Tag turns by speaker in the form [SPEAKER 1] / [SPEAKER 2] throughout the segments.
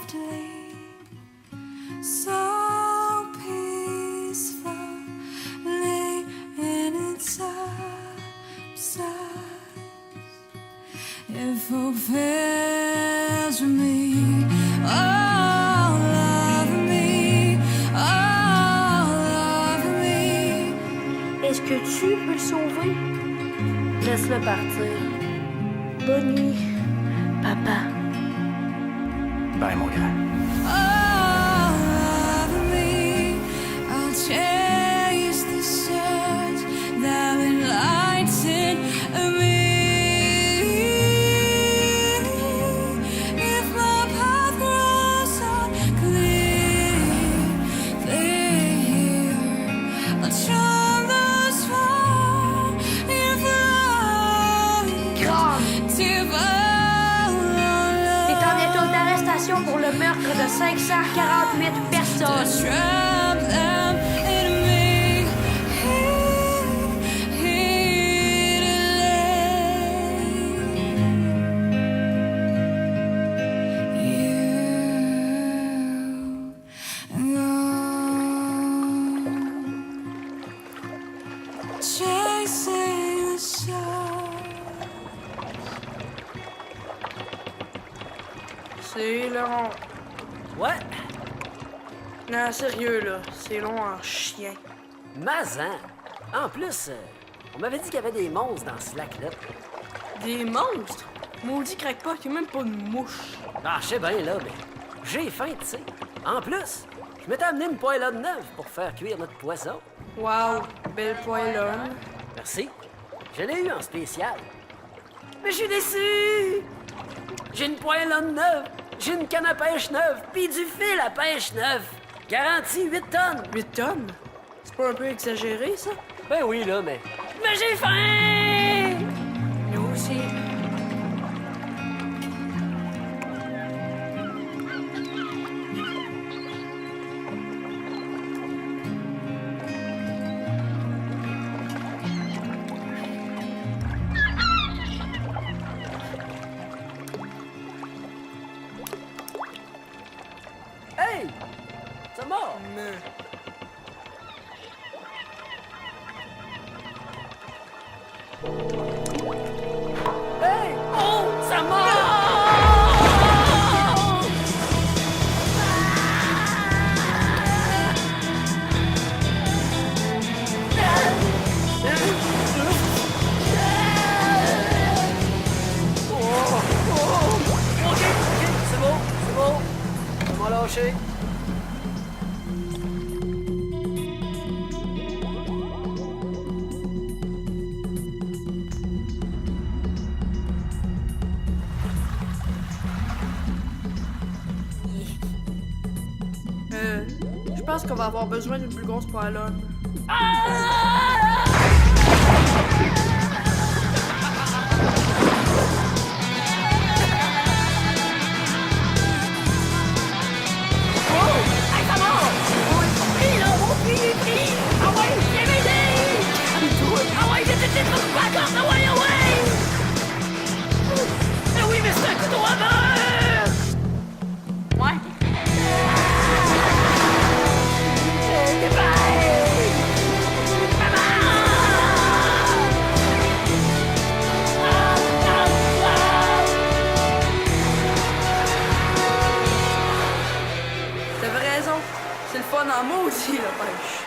[SPEAKER 1] softly, so peacefully in its absence. If hope fails from me, all of me, all of me.
[SPEAKER 2] Est-ce que tu peux le sauver? Laisse-le partir. Bonne nuit, papa.
[SPEAKER 3] Bye, mon grand.
[SPEAKER 1] All of me, I'll chase the surge that enlightens me. If my path grows unclear, I'll charm the swamp in flowing to
[SPEAKER 2] T'es en état d'arrestation pour le meurtre de 548 personnes.
[SPEAKER 1] trap them in me. Here to lay you chasing the sun.
[SPEAKER 4] C'est long.
[SPEAKER 5] Ouais,
[SPEAKER 4] Non, sérieux, là. C'est long en chien.
[SPEAKER 5] Mazan. En plus, on m'avait dit qu'il y avait des monstres dans ce lac-là.
[SPEAKER 4] Des monstres? Maudit craque pas, qu'il y a même pas de mouche.
[SPEAKER 5] Ah, je sais bien, là, mais j'ai faim, tu sais. En plus, je m'étais amené une poêlonne neuve pour faire cuire notre poisson.
[SPEAKER 4] Wow, belle poêlonne.
[SPEAKER 5] Merci. Je l'ai eu en spécial. Mais je suis déçu! J'ai une poêlonne neuve, j'ai une canne à pêche neuve, puis du fil à pêche neuve. Garantie 8 tonnes.
[SPEAKER 4] 8 tonnes? C'est pas un peu exagéré, ça?
[SPEAKER 5] Ben oui, là, mais... Mais j'ai faim!
[SPEAKER 4] Nous aussi.
[SPEAKER 5] Hey! Ça mort! Hey! Oh! Ça mort! OK, c'est bon. On m'a lâché.
[SPEAKER 4] Je pense qu'on va avoir besoin d'une plus grosse poêlonne. T'avais raison. C'est le fun en maudit, la pêche.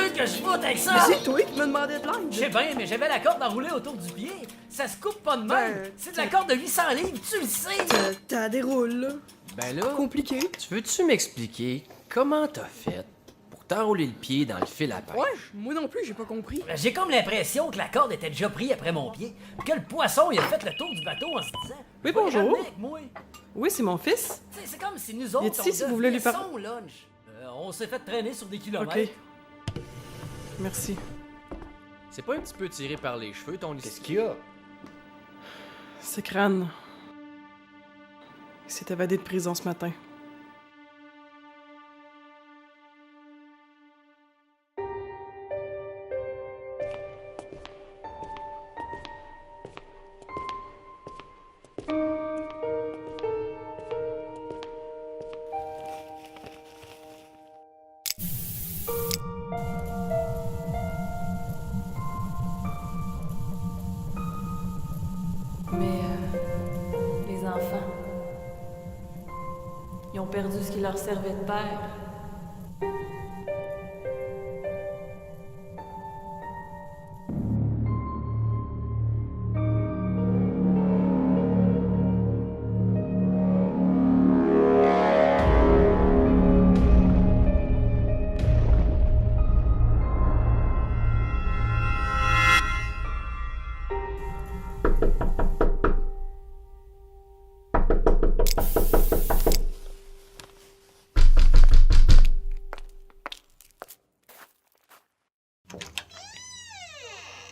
[SPEAKER 5] veux que je foute avec
[SPEAKER 4] Mais
[SPEAKER 5] ça?
[SPEAKER 4] c'est toi qui m'as demandé de
[SPEAKER 5] Je sais
[SPEAKER 4] l'aide.
[SPEAKER 5] bien, mais j'avais la corde enroulée autour du pied. Ça se coupe pas de même.
[SPEAKER 4] Ben,
[SPEAKER 5] C'est de la corde de 800 livres, tu le sais.
[SPEAKER 4] T'as des rôles, là.
[SPEAKER 6] Ben là,
[SPEAKER 4] Compliqué.
[SPEAKER 6] tu veux-tu m'expliquer comment t'as fait pour t'enrouler le pied dans le fil à pêche?
[SPEAKER 4] Ouais, moi non plus, j'ai pas compris.
[SPEAKER 5] J'ai comme l'impression que la corde était déjà prise après mon pied, puis que le poisson il a fait le tour du bateau en se disant.
[SPEAKER 4] Oui,
[SPEAKER 5] Va y
[SPEAKER 4] bonjour.
[SPEAKER 5] ramener avec moi.
[SPEAKER 4] Oui, c'est mon fils.
[SPEAKER 5] Tu sais, c'est comme si nous autres,
[SPEAKER 4] Il est ici, si vous voulez lui parler.
[SPEAKER 5] son lunch. On s'est fait traîner sur des kilomètres.
[SPEAKER 4] Ok. Merci.
[SPEAKER 6] C'est pas un petit peu tiré par les cheveux, ton
[SPEAKER 3] Qu'est-ce qu'il y a?
[SPEAKER 4] C'est Crâne. Il s'est évadé de prison ce matin.
[SPEAKER 2] Mais les enfants, ils ont perdu ce qui leur servait de père.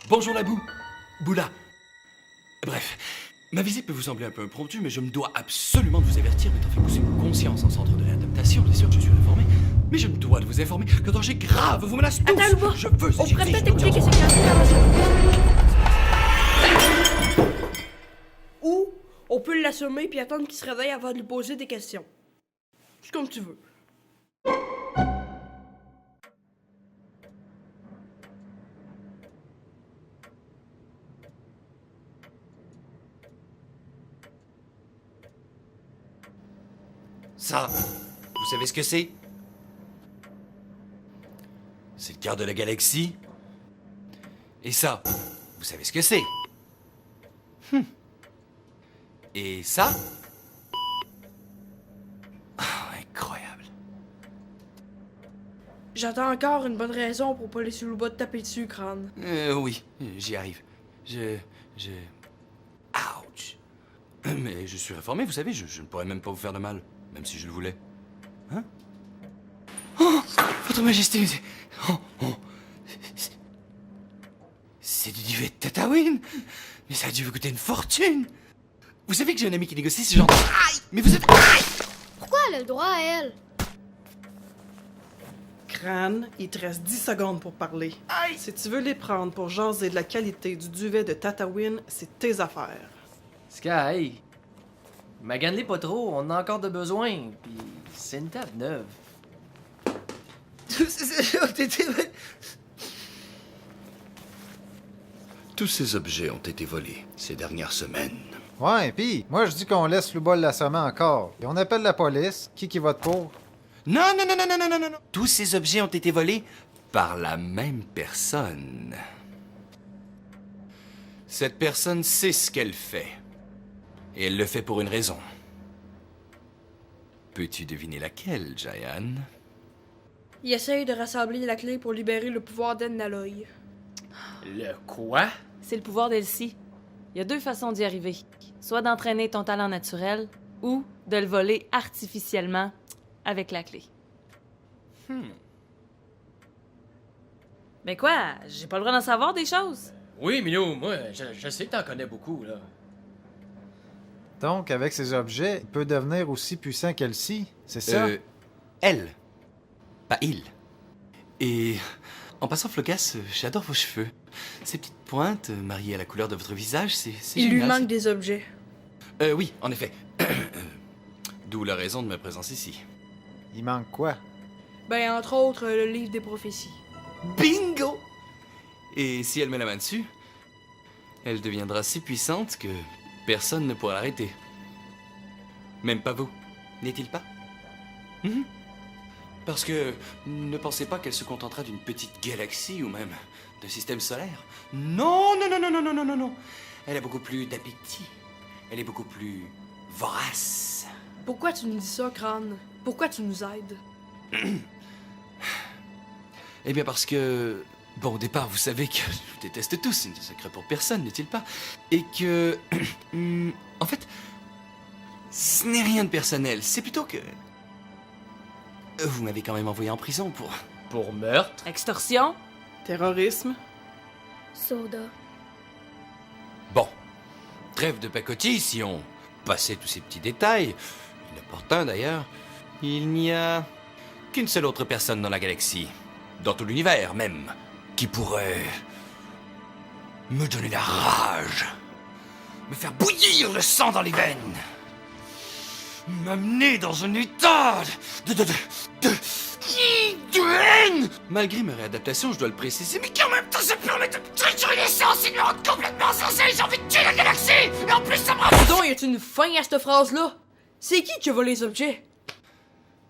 [SPEAKER 7] Bonjour la boue. Boula. Bref, ma visite peut vous sembler un peu impromptue, mais je me dois absolument de vous avertir, m'étant fait pousser une conscience en centre de réadaptation. Bien sûr que je suis réformé, mais je me dois de vous informer qu'un danger grave vous menace tous.
[SPEAKER 4] Attends, Louba.
[SPEAKER 7] Je veux
[SPEAKER 4] On pourrait
[SPEAKER 7] éviter
[SPEAKER 4] peut-être expliquer ce qu'il y a dans la chambre. Ou on peut l'assommer puis attendre qu'il se réveille avant de lui poser des questions. C'est comme tu veux.
[SPEAKER 7] Ça, vous savez ce que c'est? C'est le quart de la galaxie. Et ça, vous savez ce que c'est? Et ça? Ah, incroyable.
[SPEAKER 4] J'attends encore une bonne raison pour pas laisser Louba te taper dessus, Crâne.
[SPEAKER 7] Oui, j'y arrive. Ouch. Mais je suis réformé, vous savez, je ne pourrais même pas vous faire de mal, même si je le voulais. Hein? Oh, Votre Majesté, c'est du duvet de Tatooine. Mais ça a dû vous coûter une fortune. Vous savez que j'ai un ami qui négocie ce genre de... Aïe! Mais vous êtes... Aïe!
[SPEAKER 8] Pourquoi elle a le droit à elle?
[SPEAKER 4] Crâne, il te reste 10 secondes pour parler.
[SPEAKER 7] Aïe!
[SPEAKER 4] Si tu veux les prendre pour jaser de la qualité du duvet de Tatooine, c'est tes affaires.
[SPEAKER 6] Sky, magane-les pas trop, on en a encore de besoin, puis c'est une table neuve.
[SPEAKER 7] Tous ces objets ont été volés ces dernières semaines.
[SPEAKER 9] Ouais, pis, moi je dis qu'on laisse Louba l'assommer encore. Et on appelle la police. Qui vote pour?
[SPEAKER 7] Non, non, non, non, non, non, non, non, non. Tous ces objets ont été volés par la même personne. Cette personne sait ce qu'elle fait. Et elle le fait pour une raison. Peux-tu deviner laquelle, Jayan?
[SPEAKER 4] Il essaye de rassembler la clé pour libérer le pouvoir d'Ennaloy.
[SPEAKER 6] Le quoi?
[SPEAKER 2] C'est le pouvoir d'Elsie. Il y a deux façons d'y arriver. Soit d'entraîner ton talent naturel, ou de le voler artificiellement avec la clé. Mais quoi? J'ai pas le droit d'en savoir des choses?
[SPEAKER 6] Oui, Minou, moi, je sais que t'en connais beaucoup, là.
[SPEAKER 9] Donc, avec ces objets, il peut devenir aussi puissant qu'elle-ci, c'est ça?
[SPEAKER 7] Elle. Pas il. Et en passant, Flogas, j'adore vos cheveux. Ces petites pointes, mariées à la couleur de votre visage, c'est
[SPEAKER 4] Il lui
[SPEAKER 7] génial.
[SPEAKER 4] manque des objets.
[SPEAKER 7] Oui, en effet. D'où la raison de ma présence ici.
[SPEAKER 9] Il manque quoi?
[SPEAKER 4] Ben, entre autres, le livre des prophéties.
[SPEAKER 7] Bingo! Et si elle met la main dessus, elle deviendra si puissante que personne ne pourra l'arrêter. Même pas vous, n'est-il pas? Mhm. Parce que ne pensez pas qu'elle se contentera d'une petite galaxie ou même d'un système solaire. Non, non, non, non, non, non, non, non, non. Elle a beaucoup plus d'appétit. Elle est beaucoup plus vorace.
[SPEAKER 4] Pourquoi tu nous dis ça, Crâne? Pourquoi tu nous aides?
[SPEAKER 7] Eh bien parce que... Bon, au départ, vous savez que je vous déteste tous, c'est un secret pour personne, n'est-il pas? Et que... en fait, ce n'est rien de personnel, c'est plutôt que... Vous m'avez quand même envoyé en prison pour...
[SPEAKER 6] Pour meurtre?
[SPEAKER 2] Extorsion?
[SPEAKER 10] Terrorisme.
[SPEAKER 8] Soda.
[SPEAKER 7] Bon, trêve de pacotille si on passait tous ces petits détails, inopportuns d'ailleurs. Il n'y a qu'une seule autre personne dans la galaxie, dans tout l'univers même, qui pourrait me donner la rage, me faire bouillir le sang dans les veines, m'amener dans un état de haine. Malgré ma réadaptation, je dois le préciser, mais qui en même temps se permet de triturer l'essence et de me rendre complètement insensé. J'ai envie de tuer la galaxie, et en plus ça me rend...
[SPEAKER 4] Pardon, y a-t-il une fin à cette phrase-là? C'est qui a volé les objets?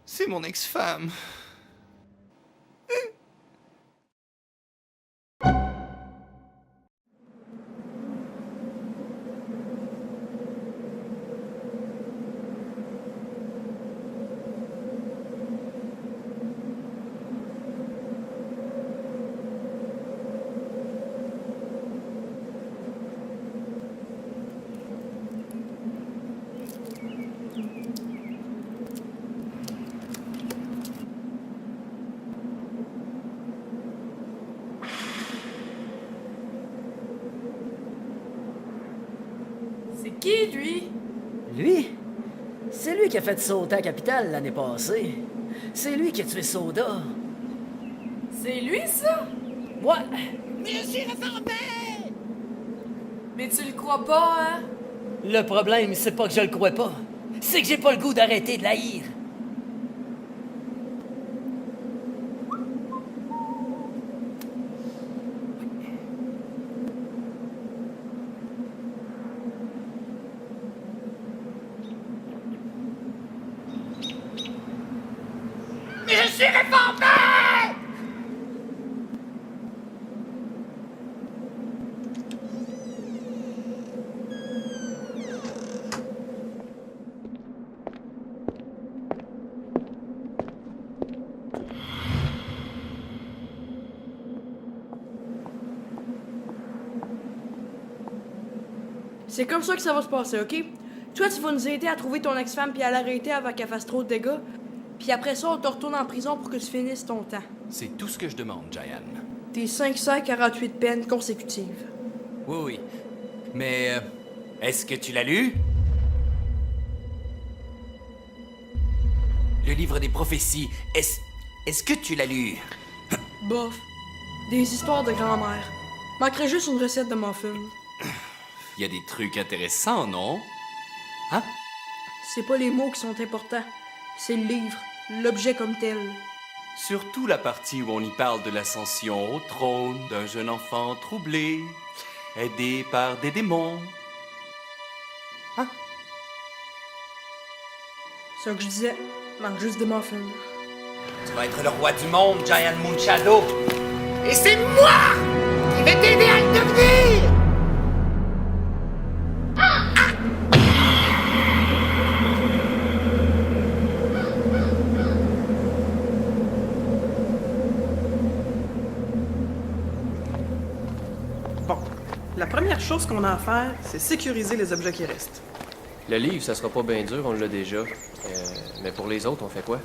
[SPEAKER 7] C'est mon ex-femme.
[SPEAKER 4] C'est qui, lui?
[SPEAKER 5] Lui? C'est lui qui a fait sauter à Capitale l'année passée. C'est lui qui a tué Soda.
[SPEAKER 10] C'est lui, ça?
[SPEAKER 5] Ouais.
[SPEAKER 10] Mais tu le crois pas, hein?
[SPEAKER 5] Le problème, c'est pas que je le crois pas. C'est que j'ai pas le goût d'arrêter de l'haïr.
[SPEAKER 4] C'est comme ça que ça va se passer, OK? Toi, tu vas nous aider à trouver ton ex-femme puis à l'arrêter avant qu'elle fasse trop de dégâts. Puis après ça, on te retourne en prison pour que tu finisses ton temps.
[SPEAKER 7] C'est tout ce que je demande, Jayan.
[SPEAKER 4] Tes 548 peines consécutives.
[SPEAKER 7] Oui, oui. Mais est-ce que tu l'as lu? Le livre des prophéties, est-ce que tu l'as lu?
[SPEAKER 4] Bof. Des histoires de grand-mère. Manquerait juste une recette de muffins.
[SPEAKER 7] Il y a des trucs intéressants, non? Hein?
[SPEAKER 4] C'est pas les mots qui sont importants. C'est le livre, l'objet comme tel.
[SPEAKER 7] Surtout la partie où on y parle de l'ascension au trône d'un jeune enfant troublé, aidé par des démons. Hein?
[SPEAKER 4] C'est ça que je disais. Manque juste des muffins.
[SPEAKER 3] Tu vas être le roi du monde, Giant Moonshadow. Et c'est moi qui vais t'aider à le devenir!
[SPEAKER 10] Bon. La première chose qu'on a à faire, c'est sécuriser les objets qui restent.
[SPEAKER 6] Le livre, ça sera pas bien dur, on l'a déjà. Mais pour les autres, on fait quoi?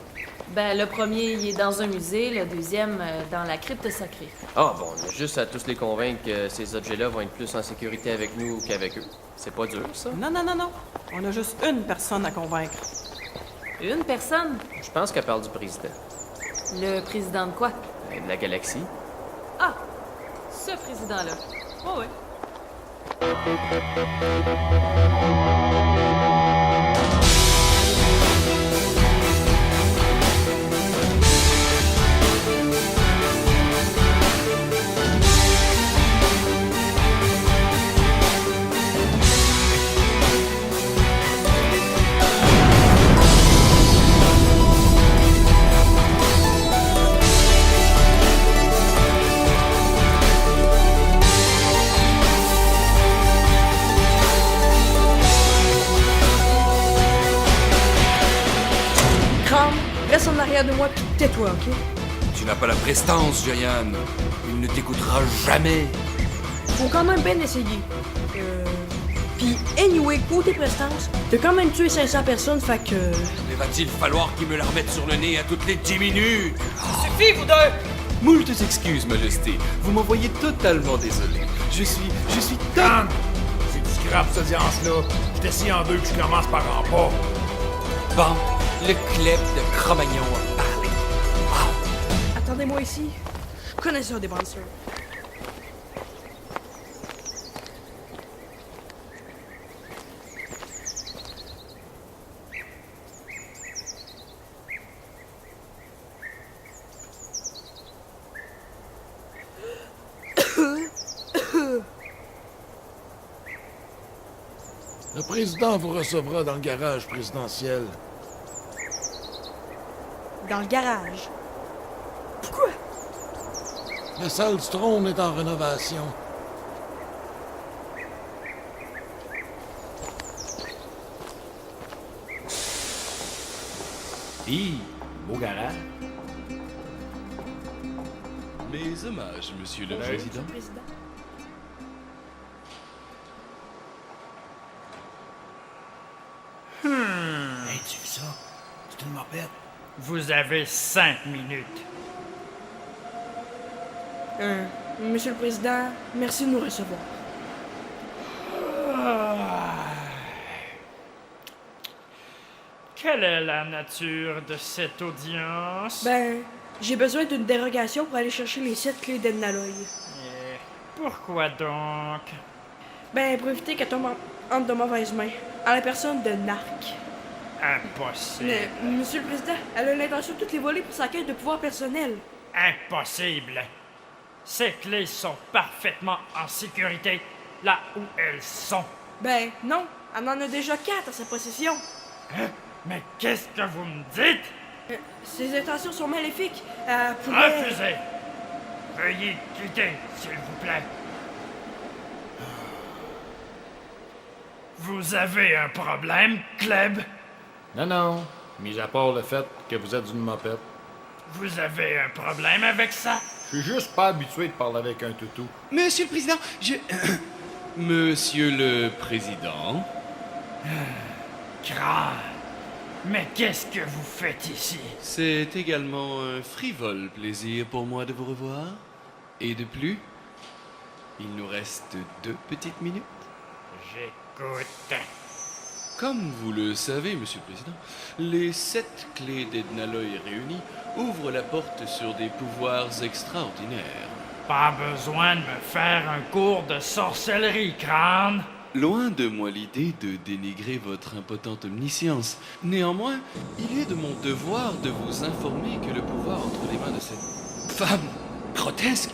[SPEAKER 2] Ben, le premier, il est dans un musée, le deuxième, dans la crypte sacrée.
[SPEAKER 6] Ah bon, on a juste à tous les convaincre que ces objets-là vont être plus en sécurité avec nous qu'avec eux. C'est pas dur, ça?
[SPEAKER 10] Non, non, non, non. On a juste une personne à convaincre.
[SPEAKER 2] Une personne?
[SPEAKER 6] Je pense qu'elle parle du président.
[SPEAKER 2] Le président de quoi?
[SPEAKER 6] De la galaxie.
[SPEAKER 2] Ah! Ce président-là. Oh oui.
[SPEAKER 4] tais-toi, ok?
[SPEAKER 7] Tu n'as pas la prestance, Giant. Il ne t'écoutera jamais.
[SPEAKER 4] Faut quand même bien essayer. Puis, anyway, côté prestance, t'as quand même tué 500 personnes, fait que...
[SPEAKER 7] Mais va-t-il falloir qu'il me la remette sur le nez à toutes les 10 minutes?
[SPEAKER 3] Suffit, vous deux!
[SPEAKER 7] Moult excuses, Majesté. Vous m'envoyez totalement désolé. Je suis
[SPEAKER 11] Calme! C'est du scrap, cette audience-là. Je t'essaye en deux que je commence par en bas.
[SPEAKER 7] Bon, le club de Cro-Magnon a parlé.
[SPEAKER 4] Attendez-moi ici. Je connais ça, des monsters.
[SPEAKER 11] Le président vous recevra dans le garage présidentiel.
[SPEAKER 4] Dans le garage. Pourquoi?
[SPEAKER 11] La salle du trône est en rénovation.
[SPEAKER 3] Beau garage.
[SPEAKER 7] Mes hommages, monsieur le président.
[SPEAKER 4] Président.
[SPEAKER 11] Hey, tu vis ça? C'est une mopette.
[SPEAKER 12] Vous avez 5 minutes.
[SPEAKER 4] Monsieur le Président, merci de nous recevoir.
[SPEAKER 12] Quelle est la nature de cette audience?
[SPEAKER 4] Ben, j'ai besoin d'une dérogation pour aller chercher les 7 clés d'Ennaloy.
[SPEAKER 12] Pourquoi donc?
[SPEAKER 4] Ben, pour éviter qu'elle tombe entre de mauvaises mains. En la personne de Narc.
[SPEAKER 12] Impossible.
[SPEAKER 4] Mais, Monsieur le Président, elle a l'intention de toutes les voler pour sa quête de pouvoir personnel.
[SPEAKER 12] Impossible. Ces clés sont parfaitement en sécurité là où elles sont.
[SPEAKER 4] Ben, non, elle en a déjà 4 à sa possession.
[SPEAKER 12] Hein? Mais qu'est-ce que vous me dites?
[SPEAKER 4] Ses intentions sont maléfiques. Elle pourrait...
[SPEAKER 12] Refusez. Veuillez quitter, s'il vous plaît. Vous avez un problème, Kleb?
[SPEAKER 11] Non, non. Mis à part le fait que vous êtes une mopette.
[SPEAKER 12] Vous avez un problème avec ça?
[SPEAKER 11] Je suis juste pas habitué de parler avec un toutou.
[SPEAKER 3] Monsieur le Président, Monsieur le Président.
[SPEAKER 12] Crâne. Mais qu'est-ce que vous faites ici?
[SPEAKER 3] C'est également un frivole plaisir pour moi de vous revoir. Et de plus, il nous reste 2 petites minutes.
[SPEAKER 12] J'écoute.
[SPEAKER 3] Comme vous le savez, Monsieur le Président, les 7 clés d'Ednaloy réunies ouvrent la porte sur des pouvoirs extraordinaires.
[SPEAKER 12] Pas besoin de me faire un cours de sorcellerie, Crâne.
[SPEAKER 3] Loin de moi l'idée de dénigrer votre impotente omniscience. Néanmoins, il est de mon devoir de vous informer que le pouvoir entre les mains de cette femme grotesque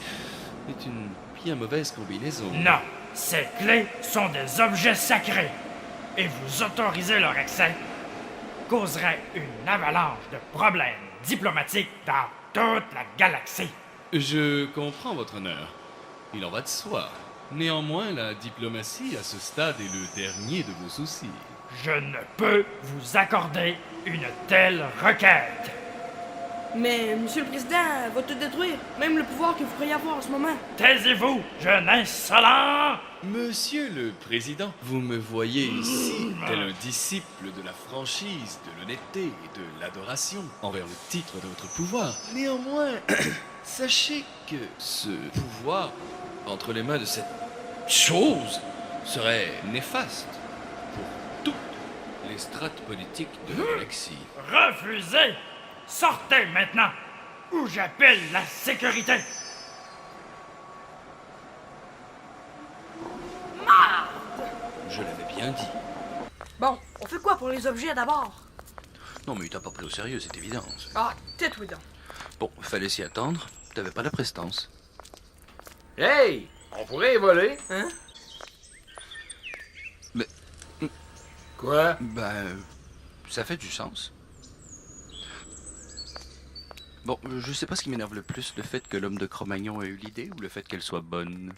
[SPEAKER 3] est une bien mauvaise combinaison.
[SPEAKER 12] Non, ces clés sont des objets sacrés. Et vous autoriser leur accès causerait une avalanche de problèmes diplomatiques dans toute la galaxie.
[SPEAKER 3] Je comprends votre honneur. Il en va de soi. Néanmoins, la diplomatie à ce stade est le dernier de vos soucis.
[SPEAKER 12] Je ne peux vous accorder une telle requête.
[SPEAKER 4] Mais, Monsieur le Président, elle va tout détruire. Même le pouvoir que vous pourriez avoir en ce moment.
[SPEAKER 12] Taisez-vous, jeune insolent!
[SPEAKER 3] Monsieur le Président, vous me voyez ici tel un disciple de la franchise, de l'honnêteté et de l'adoration envers le titre de votre pouvoir. Néanmoins, sachez que ce pouvoir entre les mains de cette chose serait néfaste pour toutes les strates politiques de la galaxie.
[SPEAKER 12] Refusez! Sortez maintenant, ou j'appelle la sécurité!
[SPEAKER 3] Je l'avais bien dit.
[SPEAKER 4] Bon, on fait quoi pour les objets d'abord?
[SPEAKER 3] Non, mais il t'a pas pris au sérieux, c'est évident.
[SPEAKER 4] Ah, tais-toi donc.
[SPEAKER 3] Bon, fallait s'y attendre. T'avais pas la prestance.
[SPEAKER 6] Hey! On pourrait y voler.
[SPEAKER 4] Hein?
[SPEAKER 3] Mais...
[SPEAKER 11] Quoi?
[SPEAKER 3] Ben... ça fait du sens. Bon, je sais pas ce qui m'énerve le plus, le fait que l'homme de Cro-Magnon ait eu l'idée ou le fait qu'elle soit bonne.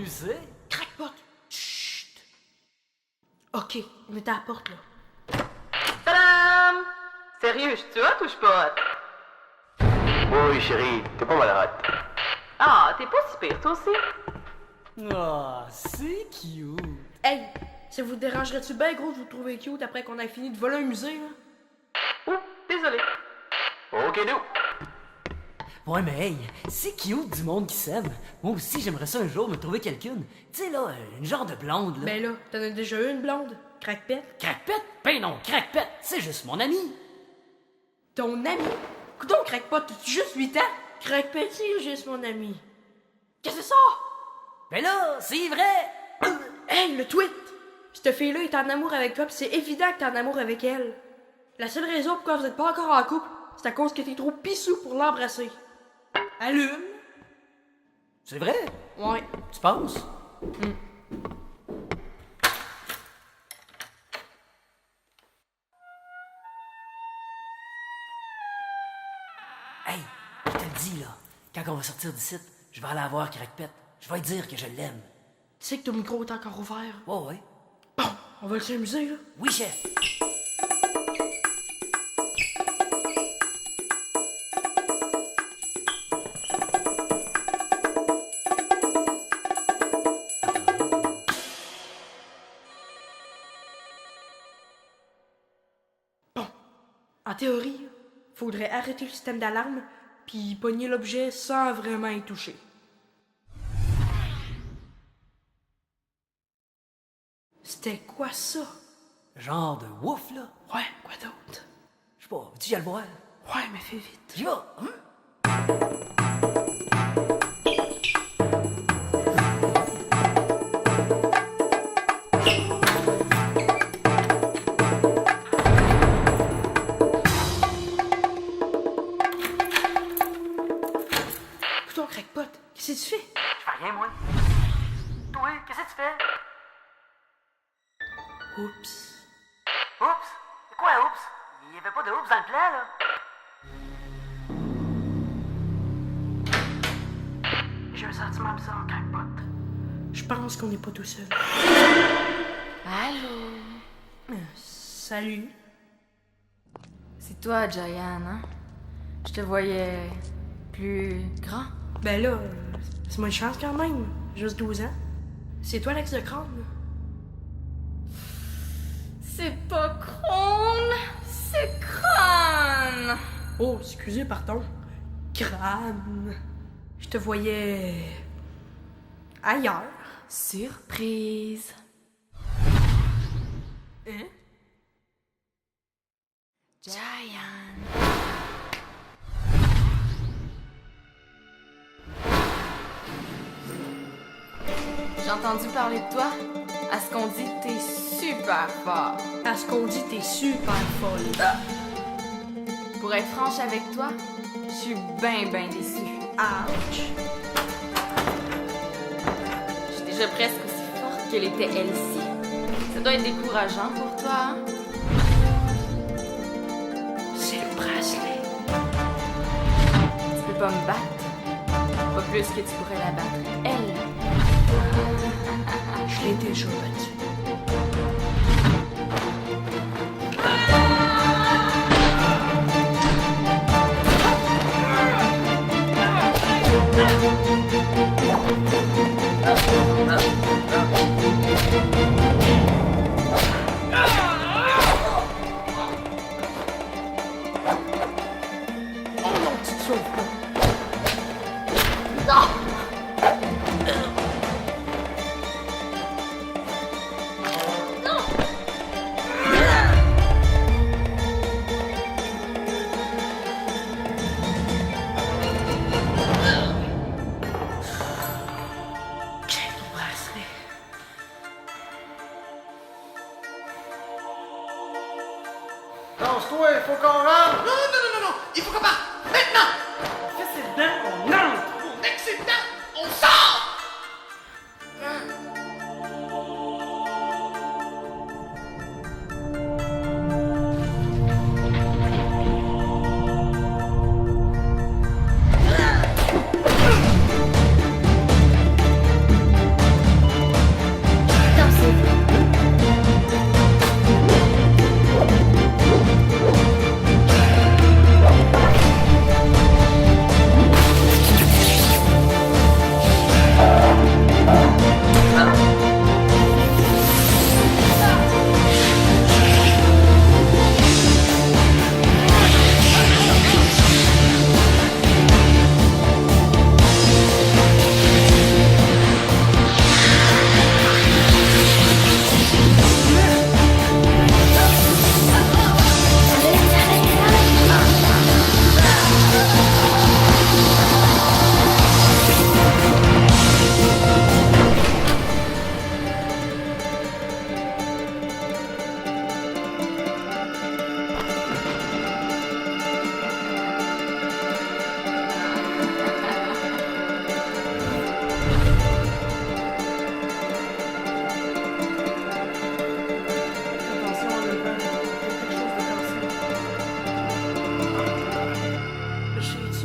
[SPEAKER 5] c'est?
[SPEAKER 4] Crackpot! Chut! Ok, on est à la porte, là.
[SPEAKER 13] Tadam! Sérieux, je hot ou je pas hot?
[SPEAKER 6] Oui, chérie, t'es pas malade.
[SPEAKER 13] Ah, t'es pas si pire, toi aussi?
[SPEAKER 5] Ah, c'est cute.
[SPEAKER 4] Hey, ça vous dérangerait-tu bien gros de vous trouver cute après qu'on ait fini de voler un musée, là?
[SPEAKER 13] Ouh, désolé.
[SPEAKER 6] Ok, nous.
[SPEAKER 5] Ouais, mais hey, c'est cute du monde qui s'aime. Moi aussi, j'aimerais ça un jour me trouver quelqu'une. Tu sais, là, une genre de blonde, là.
[SPEAKER 4] Ben là, t'en as déjà eu une blonde. Crackpet.
[SPEAKER 5] Crackpet? Ben non, Crackpet, c'est juste mon ami.
[SPEAKER 4] Ton ami? Coudon, Crackpot, t'as-tu juste 8 ans? Crackpet, c'est juste mon ami. Qu'est-ce que c'est ça?
[SPEAKER 5] Ben là, c'est vrai.
[SPEAKER 4] Hey, le tweet! Cette fille-là est en amour avec toi, pis c'est évident que t'es en amour avec elle. La seule raison pourquoi vous êtes pas encore en couple, c'est à cause que t'es trop pissou pour l'embrasser. Allume!
[SPEAKER 5] C'est vrai?
[SPEAKER 4] Ouais.
[SPEAKER 5] Tu penses? Hey, je te le dis, là, quand on va sortir d'ici, je vais aller voir Crackpet. Je vais lui dire que je l'aime.
[SPEAKER 4] Tu sais que ton micro est encore ouvert?
[SPEAKER 5] Ouais.
[SPEAKER 4] Bon, on va le s'amuser, là.
[SPEAKER 5] Oui, chef.
[SPEAKER 4] En théorie, faudrait arrêter le système d'alarme puis pogner l'objet sans vraiment y toucher. C'était quoi ça?
[SPEAKER 5] Genre de ouf, là.
[SPEAKER 4] Ouais, quoi d'autre?
[SPEAKER 5] Je sais pas, veux-tu y aller le voir?
[SPEAKER 4] Ouais, mais fais vite.
[SPEAKER 5] J'y vais, hein?
[SPEAKER 4] Coudon, Crackpot, qu'est-ce que tu fais?
[SPEAKER 5] Je fais rien, moi. Toi, qu'est-ce que tu fais?
[SPEAKER 4] Oups.
[SPEAKER 5] Oups? C'est quoi, oups? Il y avait pas de oups dans le plan, là?
[SPEAKER 4] J'ai un sentiment bizarre, Crackpot. Je pense qu'on n'est pas tout seul.
[SPEAKER 2] Allô?
[SPEAKER 4] Salut.
[SPEAKER 2] C'est toi, Giant, hein? Je te voyais plus grand.
[SPEAKER 4] Ben là, c'est moins de chance quand même. Juste 12 ans. C'est toi l'ex de crâne.
[SPEAKER 2] C'est pas crâne, c'est crâne.
[SPEAKER 4] Oh, excusez, pardon. Crâne. Je te voyais... ailleurs.
[SPEAKER 2] Surprise.
[SPEAKER 4] Hein?
[SPEAKER 2] Giant. J'ai entendu parler de toi. À ce qu'on dit, t'es super fort.
[SPEAKER 4] À ce qu'on dit, t'es super folle.
[SPEAKER 2] Pour être franche avec toi, je suis ben déçue.
[SPEAKER 4] Ouch.
[SPEAKER 2] Je suis déjà presque aussi forte qu'elle était Elsie. Ça doit être décourageant pour toi, hein?
[SPEAKER 4] C'est le bracelet.
[SPEAKER 2] Tu peux pas me battre. Pas plus que tu pourrais la battre, elle.
[SPEAKER 4] Je l'ai déjà battu. Oh non, tu te sauves pas. Check le bracelet.
[SPEAKER 9] Lance-toi, il faut qu'on rentre!
[SPEAKER 11] Non, il faut qu'on parte! Maintenant!
[SPEAKER 12] Qu'est-ce que c'est dedans? On entre!
[SPEAKER 11] Mon accident! On sort!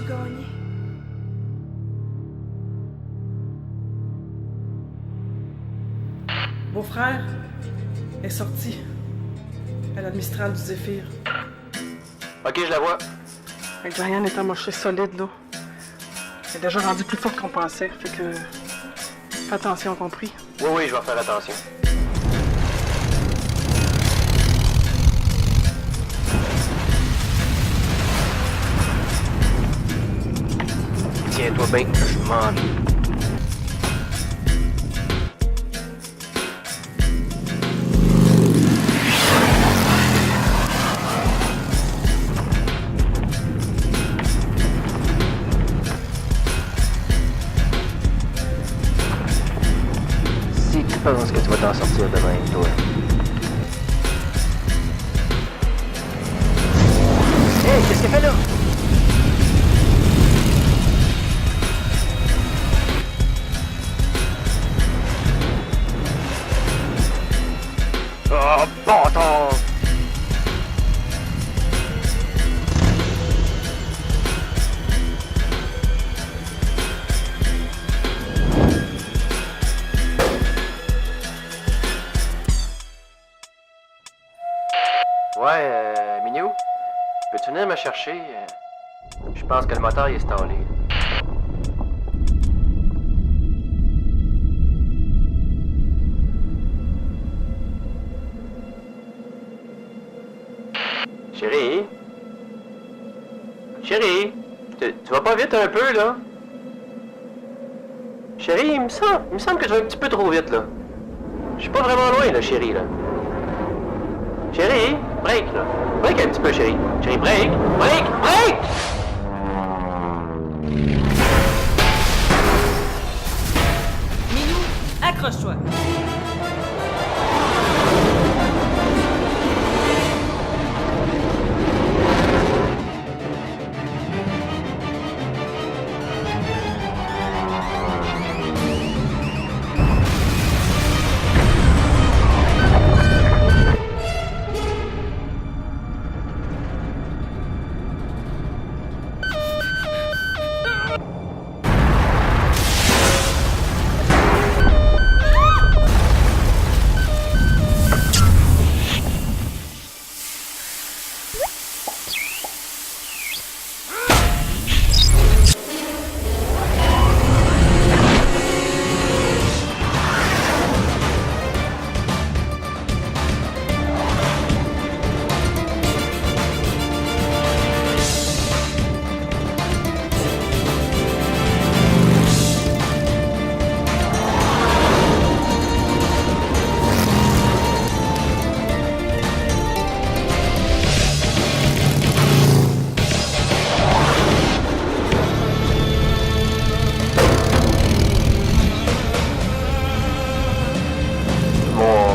[SPEAKER 4] tout gagné.
[SPEAKER 10] Beau-frère est sorti à l'admistral du Zéphyr.
[SPEAKER 6] Ok, je la vois.
[SPEAKER 10] Avec Diane est amochée solide, là. Elle est déjà rendue plus forte qu'on pensait, fait que... Fais attention, compris?
[SPEAKER 6] Oui, je vais faire attention. Tiens-toi bien, je m'ennuie. Si tu penses que tu vas t'en sortir demain, toi. Hey, qu'est-ce qu'elle fait là? Oh, bâtard! Ouais, Minou, peux-tu venir me chercher? Je pense que le moteur est installé. Chérie? Chérie? Tu vas pas vite un peu, là? Chérie, il me semble que tu vas un petit peu trop vite, là. Je suis pas vraiment loin, là, chérie, là. Chérie, break, là. Break un petit peu, chérie. Chérie, break! Break! Break!
[SPEAKER 2] Minou, accroche-toi.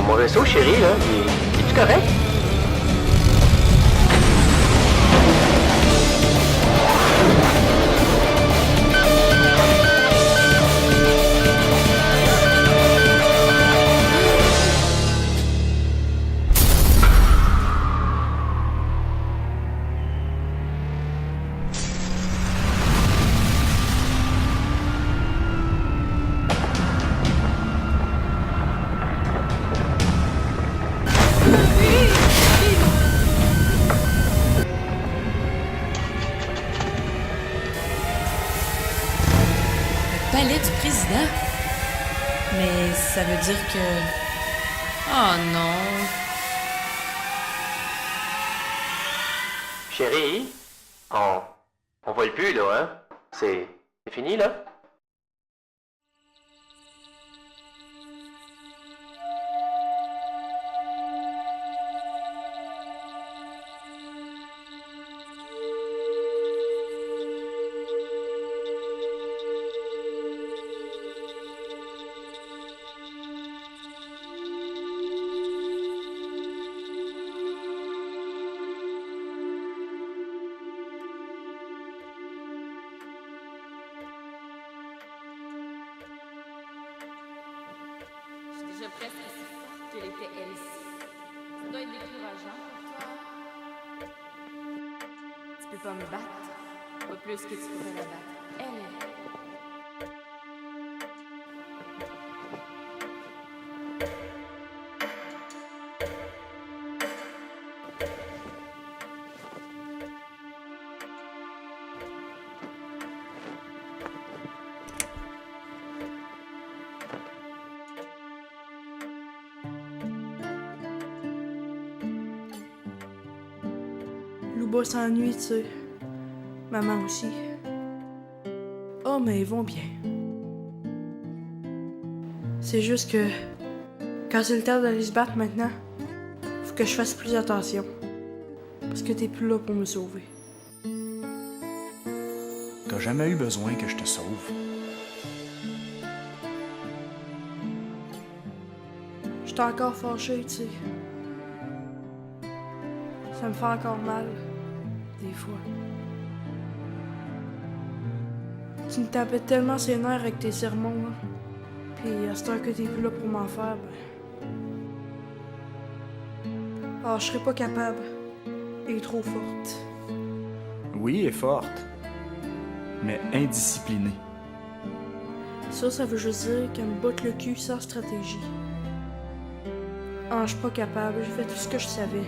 [SPEAKER 6] Mon vaisseau, chérie, là, est-tu correct?
[SPEAKER 1] Palais du président? Mais ça veut dire que... Oh non.
[SPEAKER 6] Chérie, on vole plus, là, hein? C'est fini, là?
[SPEAKER 2] Je suis presque aussi forte qu'elle était elle-ci. Ça doit être décourageant pour toi. Tu peux pas me battre. Pas plus que tu pourrais la battre. Elle.
[SPEAKER 4] Louba s'ennuie, tu sais. Maman aussi. Oh, mais ils vont bien. C'est juste que quand c'est le temps d'aller se battre maintenant, faut que je fasse plus attention. Parce que t'es plus là pour me sauver.
[SPEAKER 11] T'as jamais eu besoin que je te sauve.
[SPEAKER 4] J'étais encore fâchée, tu sais. Ça me fait encore mal, des fois. Tu me tapais tellement ses nerfs avec tes sermons, là. Puis à cette heure que t'es plus là pour m'en faire, ah, je serais pas capable. Elle est trop forte.
[SPEAKER 11] Oui, elle est forte. Mais indisciplinée.
[SPEAKER 4] Ça veut juste dire qu'elle me botte le cul sans stratégie. Ah, je suis pas capable. J'ai fait tout ce que je savais.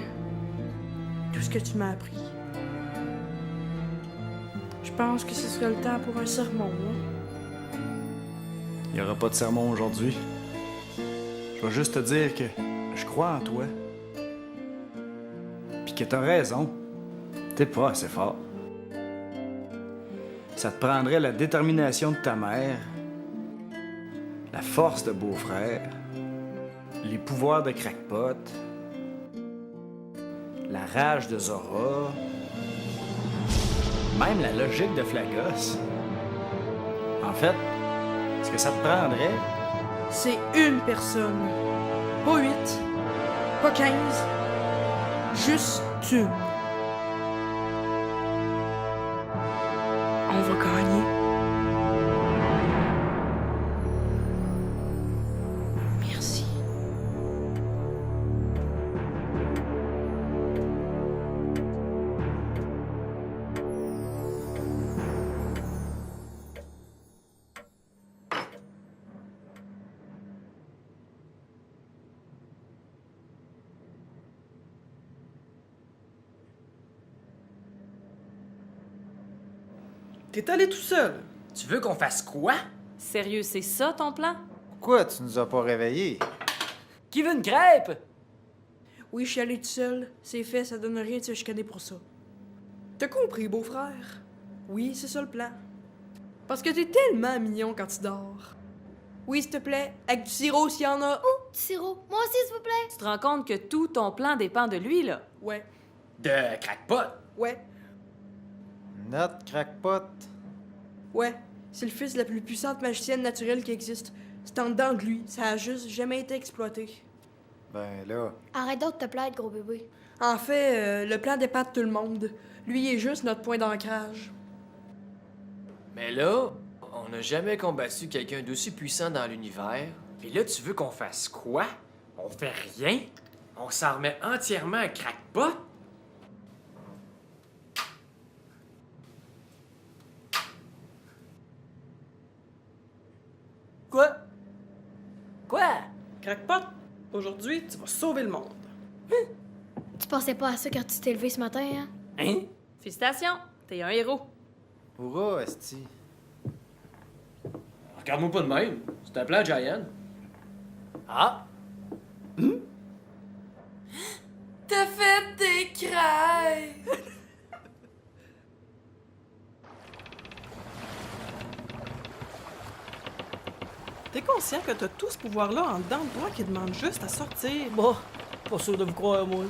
[SPEAKER 4] Tout ce que tu m'as appris. Je pense que ce serait le temps pour un sermon, là.
[SPEAKER 11] Il y aura pas de sermon aujourd'hui. Je vais juste te dire que je crois en toi. Puis que t'as raison. T'es pas assez fort. Ça te prendrait la détermination de ta mère, la force de beau-frère, les pouvoirs de crackpot, la rage de Zora, même la logique de Flagos. En fait, ce que ça te prendrait,
[SPEAKER 4] C'est une personne. Pas 8. Pas 15. Juste une. On va gagner. Merci.
[SPEAKER 10] T'es allé tout seul.
[SPEAKER 6] Tu veux qu'on fasse quoi?
[SPEAKER 2] Sérieux, c'est ça ton plan?
[SPEAKER 9] Pourquoi tu nous as pas réveillés?
[SPEAKER 5] Qui veut une crêpe?
[SPEAKER 4] Oui, je suis allé tout seul. C'est fait, ça donne rien de se chicaner pour ça. T'as compris, beau-frère? Oui, c'est ça le plan. Parce que t'es tellement mignon quand tu dors. Oui, s'il te plaît, avec du sirop s'il y en a.
[SPEAKER 8] Du sirop. Moi aussi, s'il vous plaît.
[SPEAKER 2] Tu te rends compte que tout ton plan dépend de lui, là?
[SPEAKER 4] Ouais,
[SPEAKER 6] De crackpot?
[SPEAKER 4] ouais,
[SPEAKER 9] Notre crackpot.
[SPEAKER 4] ouais. C'est le fils de la plus puissante magicienne naturelle qui existe. C'est en dedans de lui. Ça a juste jamais été exploité.
[SPEAKER 9] Ben là.
[SPEAKER 8] Arrête donc de te plaindre, gros bébé.
[SPEAKER 4] En fait, le plan dépend de tout le monde. Lui est juste notre point d'ancrage.
[SPEAKER 6] Mais là, on n'a jamais combattu quelqu'un d'aussi puissant dans l'univers. Puis là, tu veux qu'on fasse quoi? On fait rien? On s'en remet entièrement à crackpot?
[SPEAKER 5] Quoi? Quoi?
[SPEAKER 10] Crackpot, aujourd'hui, tu vas sauver le monde.
[SPEAKER 8] Tu pensais pas à ça quand tu t'es levé ce matin, hein?
[SPEAKER 5] Hein?
[SPEAKER 2] Félicitations, t'es un héros.
[SPEAKER 9] Hourra, esti.
[SPEAKER 6] Regarde-moi pas de même. C'est un plan, Giant.
[SPEAKER 5] Ah?
[SPEAKER 4] T'as fait des crêpes!
[SPEAKER 10] T'es conscient que t'as tout ce pouvoir-là en dedans de toi qui demande juste à sortir.
[SPEAKER 5] Bon, pas sûr de vous croire, moi.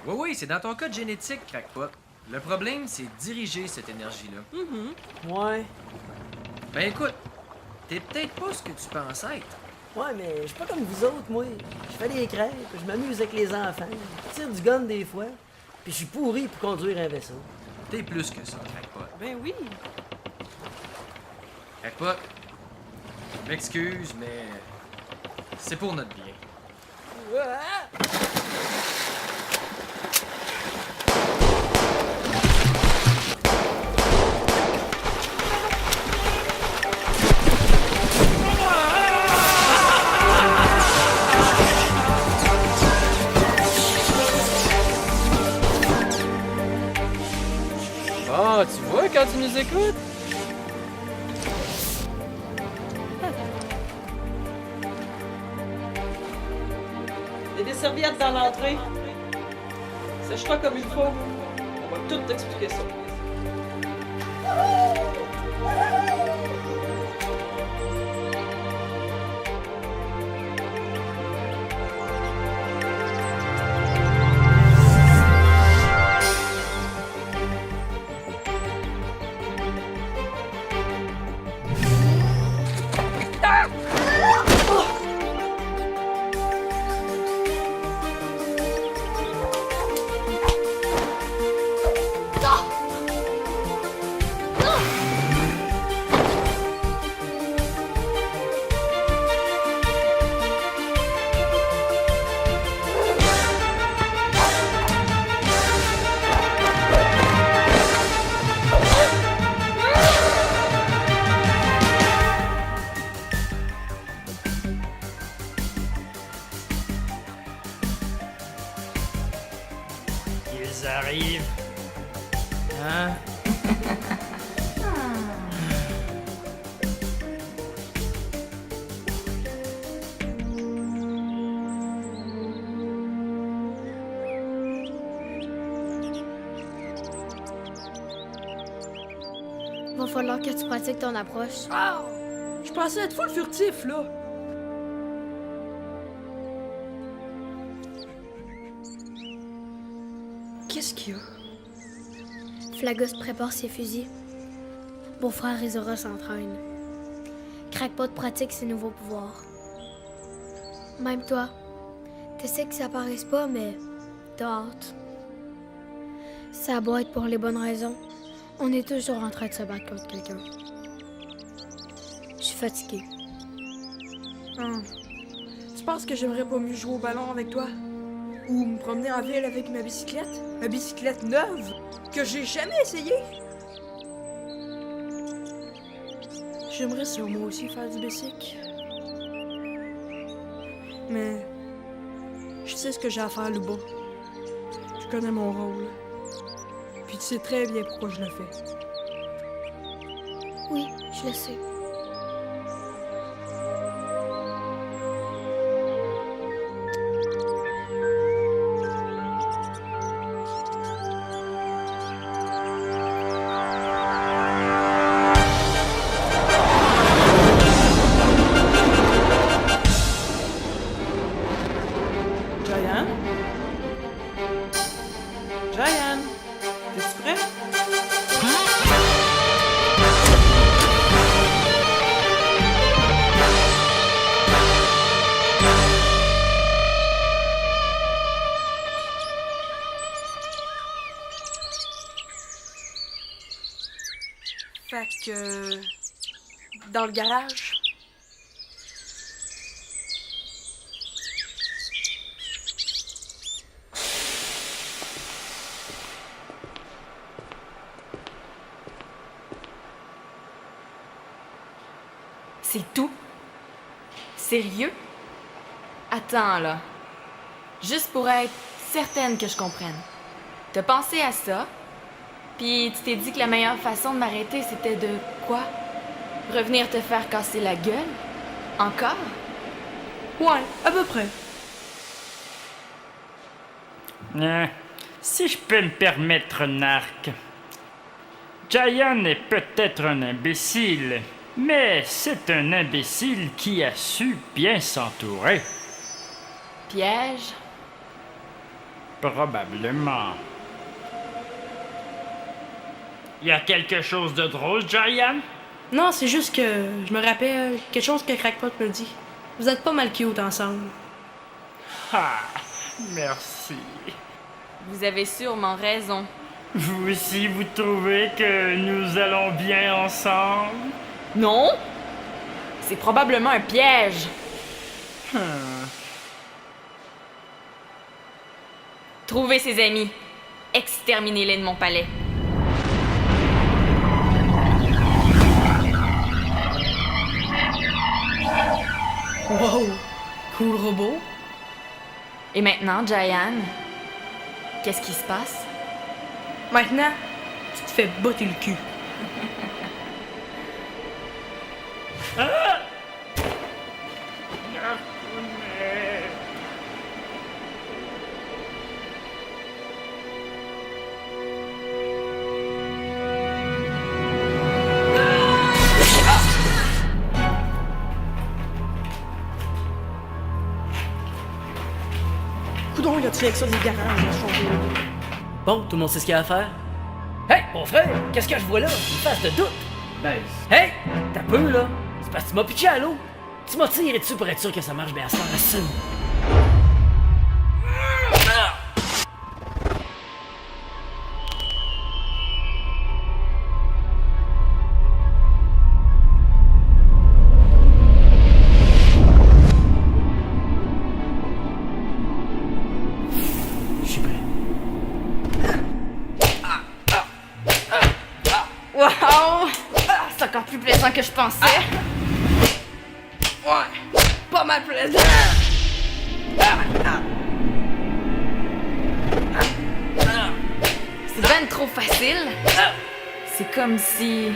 [SPEAKER 6] Oui, c'est dans ton code génétique, crackpot. Le problème, c'est diriger cette énergie-là.
[SPEAKER 5] Ouais.
[SPEAKER 6] Ben écoute, t'es peut-être pas ce que tu penses être.
[SPEAKER 5] Ouais, mais je suis pas comme vous autres, moi. Je fais des crêpes, je m'amuse avec les enfants, je tire du gun des fois, puis je suis pourri pour conduire un vaisseau.
[SPEAKER 6] T'es plus que ça, crackpot.
[SPEAKER 10] Ben oui.
[SPEAKER 6] Crackpot, je m'excuse, mais c'est pour notre bien.
[SPEAKER 2] nous écoute?
[SPEAKER 14] Il y a des serviettes dans l'entrée. Sèche-toi comme il faut. On va tout t'expliquer ça.
[SPEAKER 12] Ils arrivent.
[SPEAKER 2] Hein?
[SPEAKER 8] Va falloir que tu pratiques ton approche.
[SPEAKER 4] Ah! Je pensais être full furtif, là. Qu'est-ce qu'il y a?
[SPEAKER 8] Flagos prépare ses fusils. Beau-frère Izora s'entraîne. Crackpot pratique ses nouveaux pouvoirs. Même toi, tu sais que ça paraisse pas, mais t'as hâte. Ça doit être pour les bonnes raisons. On est toujours en train de se battre contre quelqu'un. Je suis fatiguée.
[SPEAKER 4] Tu penses que j'aimerais pas mieux jouer au ballon avec toi? Ou me promener en ville avec ma bicyclette? Ma bicyclette neuve? Que j'ai jamais essayé? J'aimerais ça moi aussi faire du bicycle. Mais... je sais ce que j'ai à faire, Luba. Je connais mon rôle. Puis tu sais très bien pourquoi je le fais.
[SPEAKER 8] Oui, je le sais.
[SPEAKER 14] Giant? Giant? T'es-tu prêt?
[SPEAKER 4] Fait que... dans le garage.
[SPEAKER 2] C'est tout? Sérieux? Attends, là. Juste pour être certaine que je comprenne. T'as pensé à ça, puis tu t'es dit que la meilleure façon de m'arrêter, c'était de quoi? Revenir te faire casser la gueule? Encore?
[SPEAKER 4] Ouais, à peu près.
[SPEAKER 12] Si je peux me permettre, Narc. Giant est peut-être un imbécile, mais c'est un imbécile qui a su bien s'entourer.
[SPEAKER 2] Piège?
[SPEAKER 12] Probablement. Y a quelque chose de drôle, Giant?
[SPEAKER 4] Non, c'est juste que je me rappelle quelque chose que Crackpot me dit. Vous êtes pas mal cute ensemble.
[SPEAKER 12] Ah, merci.
[SPEAKER 2] Vous avez sûrement raison.
[SPEAKER 12] Vous aussi, vous trouvez que nous allons bien ensemble?
[SPEAKER 2] Non? C'est probablement un piège. Trouvez ses amis. Exterminez-les de mon palais.
[SPEAKER 4] Wow! Cool robot.
[SPEAKER 2] Et maintenant, Giant, qu'est-ce qui se passe?
[SPEAKER 4] Maintenant, tu te fais botter le cul.
[SPEAKER 12] Ah!
[SPEAKER 4] Coudon, y a-tu avec ça des garages à changer?
[SPEAKER 5] Bon, tout le monde sait ce qu'il y a à faire? Hey, mon frère, qu'est-ce que je vois là? Une face de doute!
[SPEAKER 11] Ben,
[SPEAKER 5] Hey! T'as peu, là! C'est parce que tu m'as pitché à l'eau! Tu m'as tiré dessus pour être sûr que ça marche bien à ce temps, assume! Je suis prêt.
[SPEAKER 2] Wow! C'est encore plus plaisant que je pensais. Ouais, pas mal plaisant. C'est ben trop facile. C'est comme si...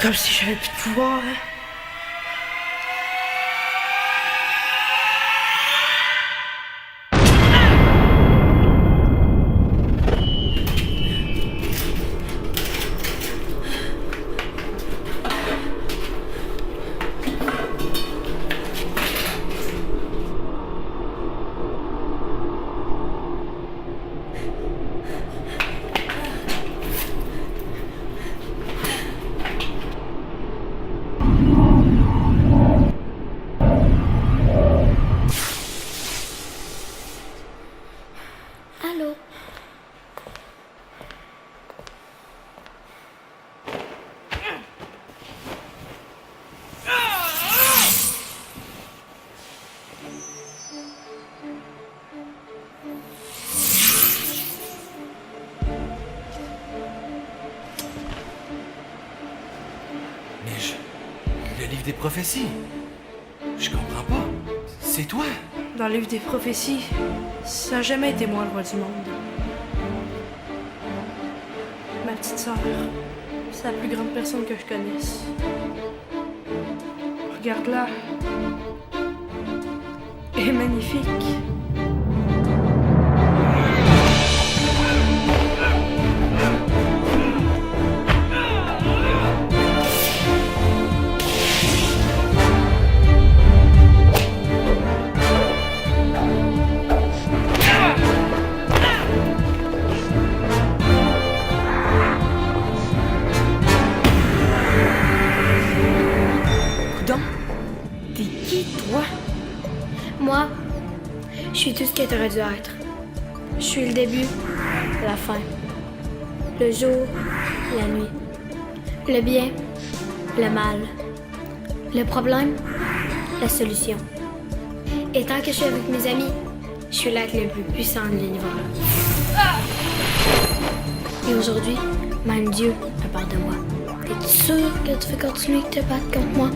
[SPEAKER 4] Comme si j'avais plus de pouvoir, hein?
[SPEAKER 8] Allô?
[SPEAKER 7] Mais le livre des prophéties. Je comprends pas. C'est toi.
[SPEAKER 4] Dans le livre des prophéties, ça a jamais été moi le roi du monde. Ma petite sœur, c'est la plus grande personne que je connaisse. Regarde-la. Elle est magnifique.
[SPEAKER 2] Coudon, t'es qui, toi?
[SPEAKER 8] Moi, je suis tout ce que t'aurais dû être. Je suis le début, la fin. Le jour, la nuit. Le bien, le mal. Le problème, la solution. Et tant que je suis avec mes amis, je suis l'être le plus puissant de l'univers. Et aujourd'hui, même Dieu me parle de moi. Es-tu sûr que tu veux continuer de te battre contre moi?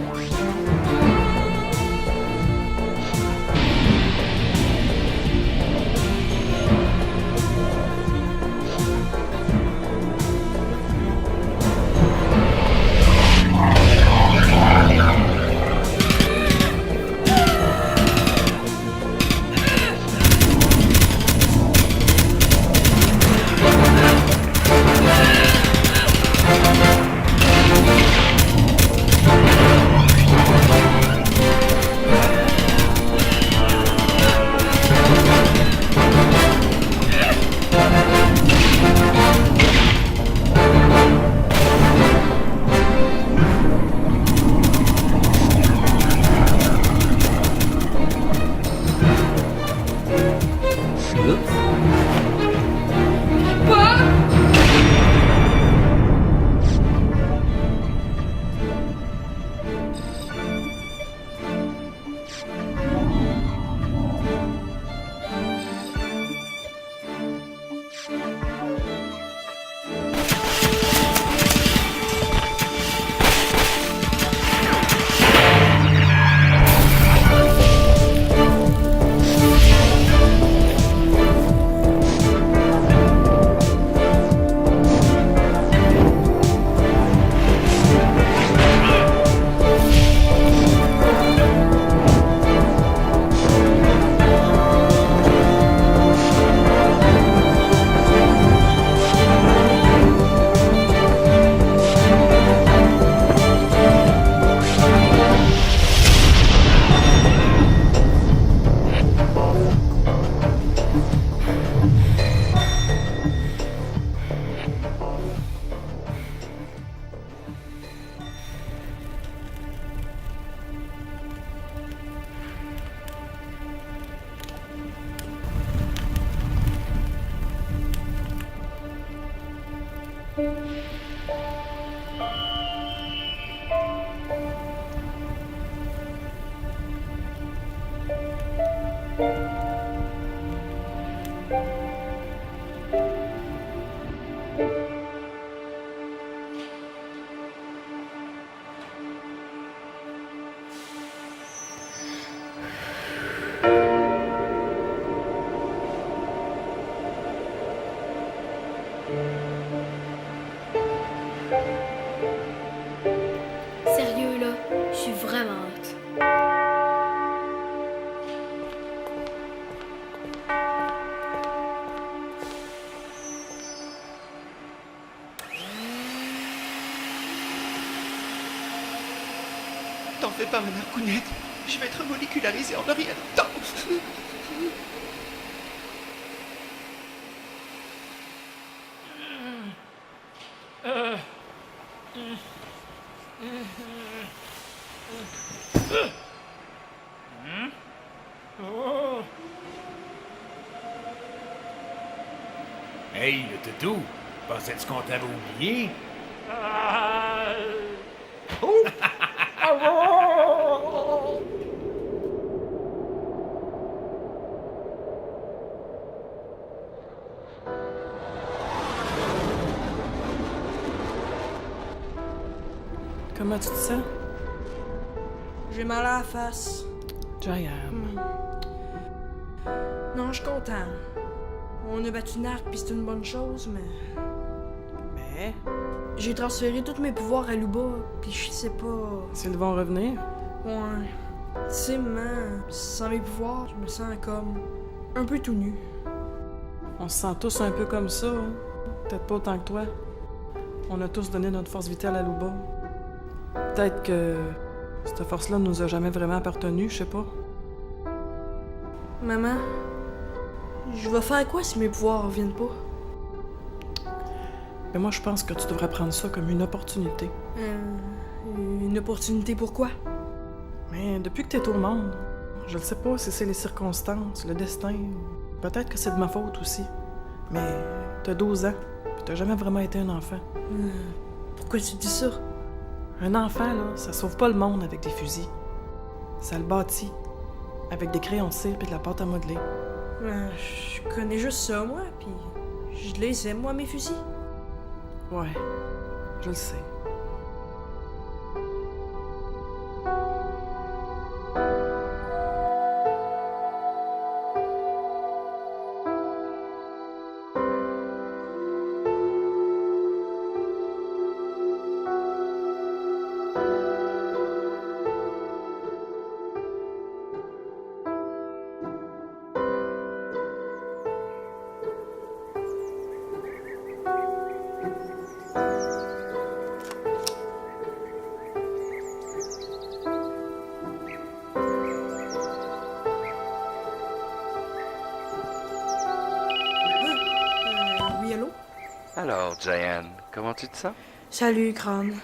[SPEAKER 8] Sérieux, là, je suis vraiment hâte.
[SPEAKER 15] T'en fais pas, Madame Counette. Je vais être molécularisé en rien de temps.
[SPEAKER 12] Hey, le toutou, pensais-tu qu'on t'avait oublié?
[SPEAKER 10] Comment tu te sens?
[SPEAKER 4] J'ai mal à la face.
[SPEAKER 10] Giant.
[SPEAKER 4] Non, je suis content. On a battu Narc, puis c'est une bonne chose, mais...
[SPEAKER 10] Mais?
[SPEAKER 4] J'ai transféré tous mes pouvoirs à Luba, puis je sais pas...
[SPEAKER 10] S'ils vont revenir?
[SPEAKER 4] Ouais. Tu sais, maman, sans mes pouvoirs, je me sens comme... un peu tout nu.
[SPEAKER 10] On se sent tous un peu comme ça, hein? Peut-être pas autant que toi. On a tous donné notre force vitale à Luba. Peut-être que cette force-là nous a jamais vraiment appartenu, je sais pas.
[SPEAKER 4] Maman, je vais faire quoi si mes pouvoirs reviennent pas?
[SPEAKER 10] Mais moi, je pense que tu devrais prendre ça comme une opportunité.
[SPEAKER 4] Une opportunité pour quoi?
[SPEAKER 10] Mais depuis que t'es au monde, je ne sais pas si c'est les circonstances, le destin, ou peut-être que c'est de ma faute aussi. Mais t'as 12 ans, puis t'as jamais vraiment été un enfant.
[SPEAKER 4] Pourquoi tu dis ça?
[SPEAKER 10] Un enfant, là, ça sauve pas le monde avec des fusils. Ça le bâtit, avec des crayons de cire et de la pâte à modeler.
[SPEAKER 4] Je connais juste ça, moi, puis je les aime, moi, mes fusils.
[SPEAKER 10] Ouais, je le sais.
[SPEAKER 4] Oui, allô?
[SPEAKER 16] Alors, Giant, comment tu te sens?
[SPEAKER 4] Salut, Crâne.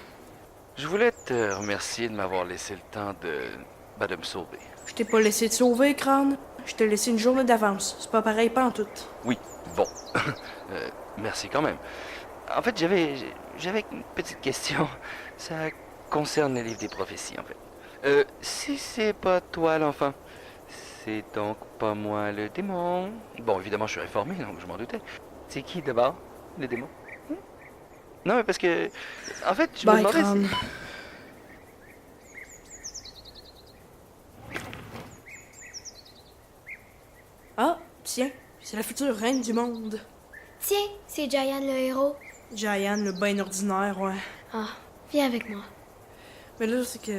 [SPEAKER 16] Je voulais te remercier de m'avoir laissé le temps de me sauver.
[SPEAKER 4] Je t'ai pas laissé te sauver, Crâne. Je t'ai laissé une journée d'avance. C'est pas pareil pantoute.
[SPEAKER 16] Oui, bon. Merci quand même. En fait, j'avais une petite question. Ça concerne les livres des prophéties, en fait. Si c'est pas toi l'enfant, c'est donc pas moi le démon. Bon, évidemment, je suis réformé, donc je m'en doutais. C'est qui d'abord, le démon? Non, mais parce que... En fait, je me demandais...
[SPEAKER 4] Crâne. Ah, tiens, c'est la future reine du monde.
[SPEAKER 8] Tiens, c'est Giant le héros.
[SPEAKER 4] Giant, le bain ordinaire, ouais.
[SPEAKER 8] Ah, viens avec moi.
[SPEAKER 4] Mais là, c'est que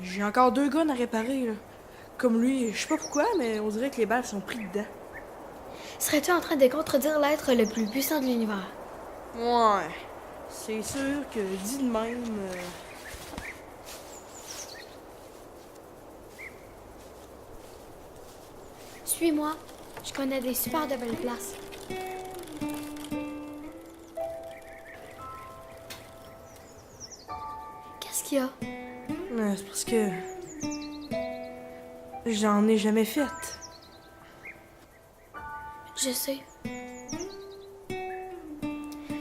[SPEAKER 4] j'ai encore 2 guns à réparer, là. Comme lui, je sais pas pourquoi, mais on dirait que les balles sont prises dedans.
[SPEAKER 8] Serais-tu en train de contredire l'être le plus puissant de l'univers?
[SPEAKER 4] Ouais. C'est sûr que dit de même...
[SPEAKER 8] Suis-moi. Je connais des super de belles places. Qu'est-ce qu'il y a?
[SPEAKER 4] C'est parce que... j'en ai jamais fait.
[SPEAKER 8] Je sais.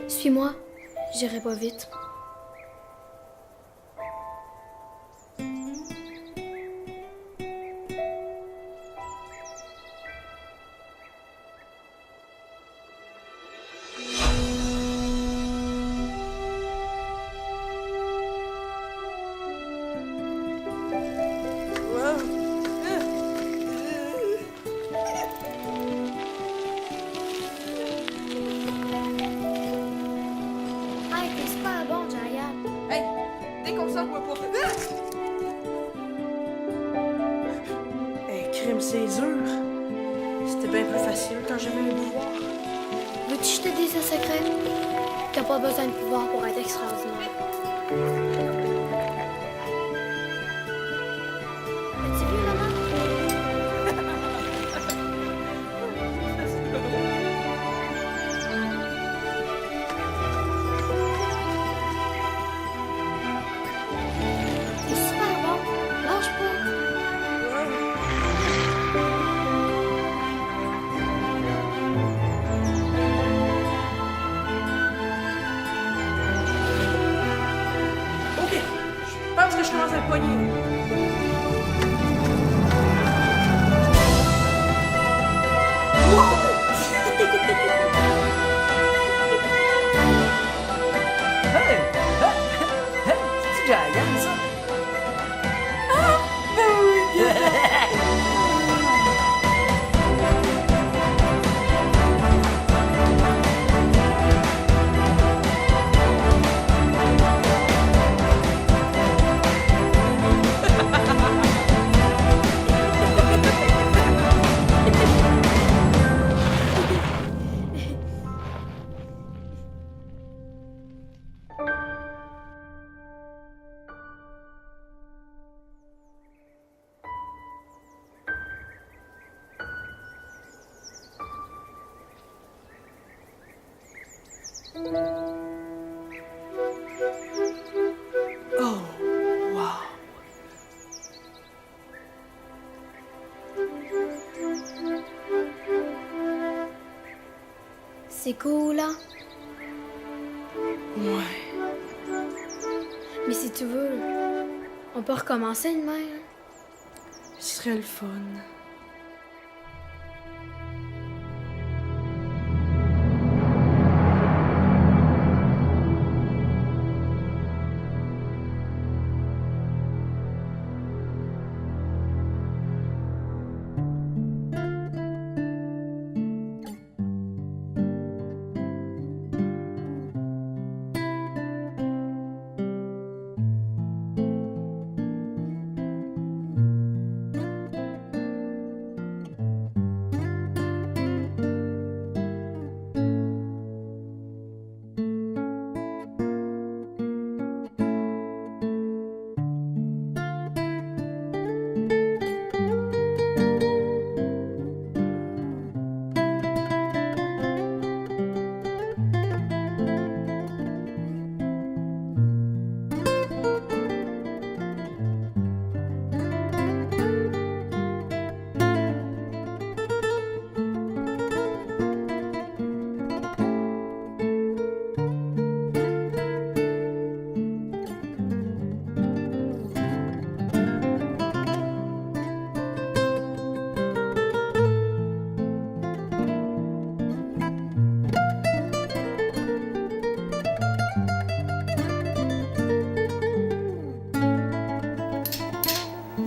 [SPEAKER 8] Suis-moi. J'irai pas vite. Hey, t'es super bon, Giant.
[SPEAKER 4] Hey, déconcentre-moi pas. Hey, crime, c'est dur. C'était bien plus facile quand j'avais le pouvoir.
[SPEAKER 8] Veux-tu que je te dise un secret? T'as pas besoin de pouvoir pour être extraordinaire. As-tu vu, maman? T'es super bon. Lâche pas.
[SPEAKER 4] Ok, je pense que je commence à le pogner.
[SPEAKER 5] Hey! C'est-tu Giant, ça?
[SPEAKER 4] Oh, wow.
[SPEAKER 8] C'est cool, hein?
[SPEAKER 4] Ouais.
[SPEAKER 8] Mais si tu veux, on peut recommencer demain.
[SPEAKER 4] Ce serait le fun.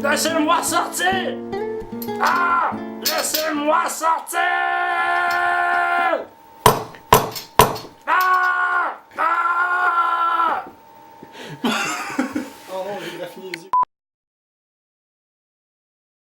[SPEAKER 12] Laissez-moi sortir! Ah! Laissez-moi sortir!